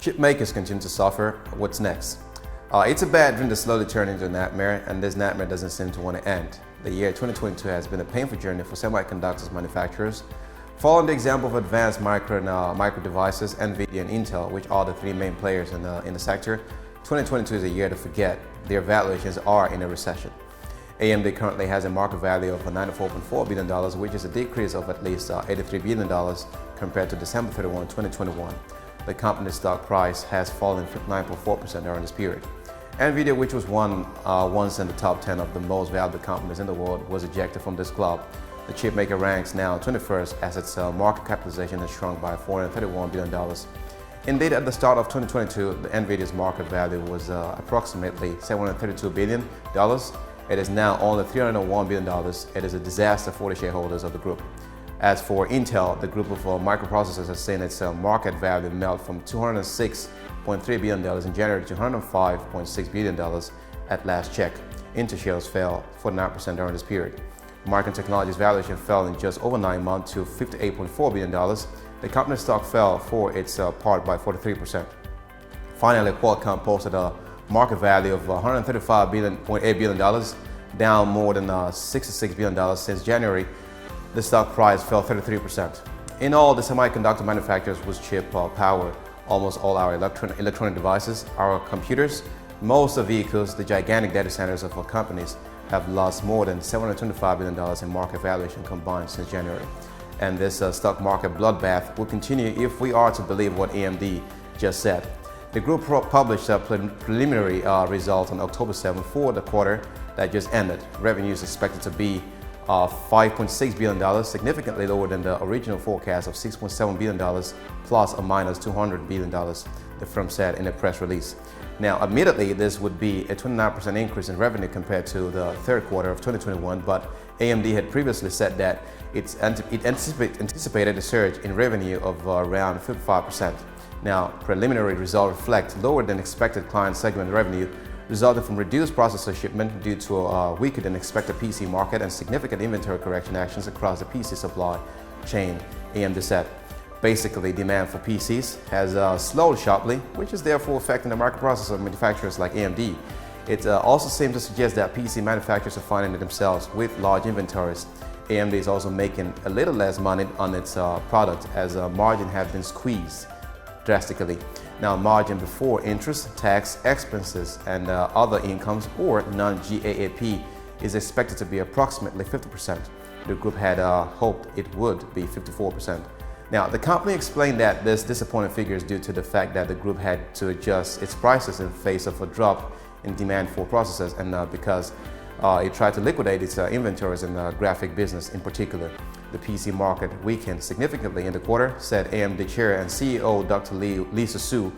Chipmakers continue to suffer. What's next? It's a bad dream that slowly turned into a nightmare, and this nightmare doesn't seem to want to end. The year 2022 has been a painful journey for semiconductors manufacturers. Following the example of advanced micro devices, NVIDIA and Intel, which are the three main players in the sector, 2022 is a year to forget. Their valuations are in a recession. AMD currently has a market value of $94.4 billion, which is a decrease of at least $83 billion compared to December 31, 2021. The company's stock price has fallen 59.4% during this period. NVIDIA, which was once in the top 10 of the most valuable companies in the world, was ejected from this club. The chipmaker ranks now 21st as its market capitalization has shrunk by $431 billion. Indeed, at the start of 2022, the NVIDIA's market value was approximately $732 billion. It is now only $301 billion. It is a disaster for the shareholders of the group. As for Intel, the group of microprocessors has seen its market value melt from $206.3 billion in January to $105.6 billion at last check. Intel shares fell 49% during this period. Micron Technology's valuation fell in just over 9 months to $58.4 billion. The company's stock fell for its part by 43%. Finally, Qualcomm posted a market value of $135.8 billion, down more than $66 billion since January. The stock price fell 33%. In all, the semiconductor manufacturers whose chip power almost all our electronic devices, our computers, most of vehicles, the gigantic data centers of our companies have lost more than $725 billion in market valuation combined since January. And this stock market bloodbath will continue if we are to believe what AMD just said. The group published a preliminary result on October 7 for the quarter that just ended. Revenue is expected to be $5.6 billion, significantly lower than the original forecast of $6.7 billion plus or minus $200 billion, the firm said in a press release. Now, admittedly, this would be a 29% increase in revenue compared to the third quarter of 2021, but AMD had previously said that it anticipated a surge in revenue of around 55%. Now, preliminary results reflect lower than expected client segment revenue resulting from reduced processor shipment due to a weaker than expected PC market and significant inventory correction actions across the PC supply chain, AMD said. Basically, demand for PCs has slowed sharply, which is therefore affecting the microprocessor manufacturers like AMD. It also seems to suggest that PC manufacturers are finding themselves with large inventories. AMD is also making a little less money on its product as margin have been squeezed drastically. Now, margin before interest, tax, expenses, and other incomes or non-GAAP is expected to be approximately 50%. The group had hoped it would be 54%. Now, the company explained that this disappointing figure is due to the fact that the group had to adjust its prices in face of a drop in demand for processors and because it tried to liquidate its inventories in the graphic business in particular. The PC market weakened significantly in the quarter, said AMD Chair and CEO Dr. Lisa Su.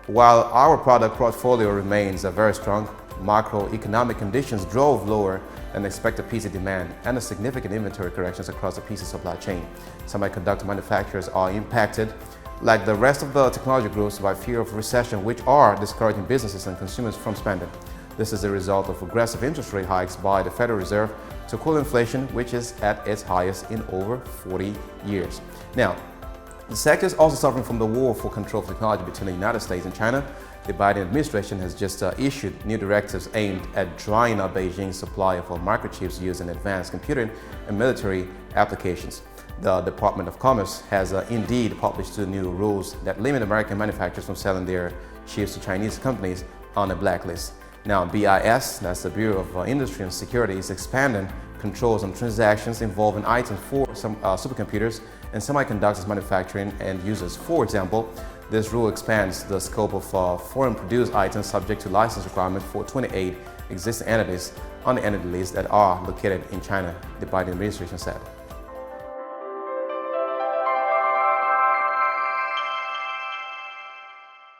While our product portfolio remains very strong, macroeconomic conditions drove lower than expected PC demand and a significant inventory corrections across the PC supply chain. Semiconductor manufacturers are impacted, like the rest of the technology groups, by fear of recession, which are discouraging businesses and consumers from spending. This is a result of aggressive interest rate hikes by the Federal Reserve to cool inflation, which is at its highest in over 40 years. Now, the sector is also suffering from the war for control of technology between the United States and China. The Biden administration has just issued new directives aimed at drying up Beijing's supply of microchips used in advanced computing and military applications. The Department of Commerce has indeed published 2 new rules that limit American manufacturers from selling their chips to Chinese companies on a blacklist. Now, BIS, that's the Bureau of Industry and Security, is expanding controls on transactions involving items for some supercomputers and semiconductors manufacturing end users. For example, this rule expands the scope of foreign-produced items subject to license requirements for 28 existing entities on the entity list that are located in China, the Biden administration said.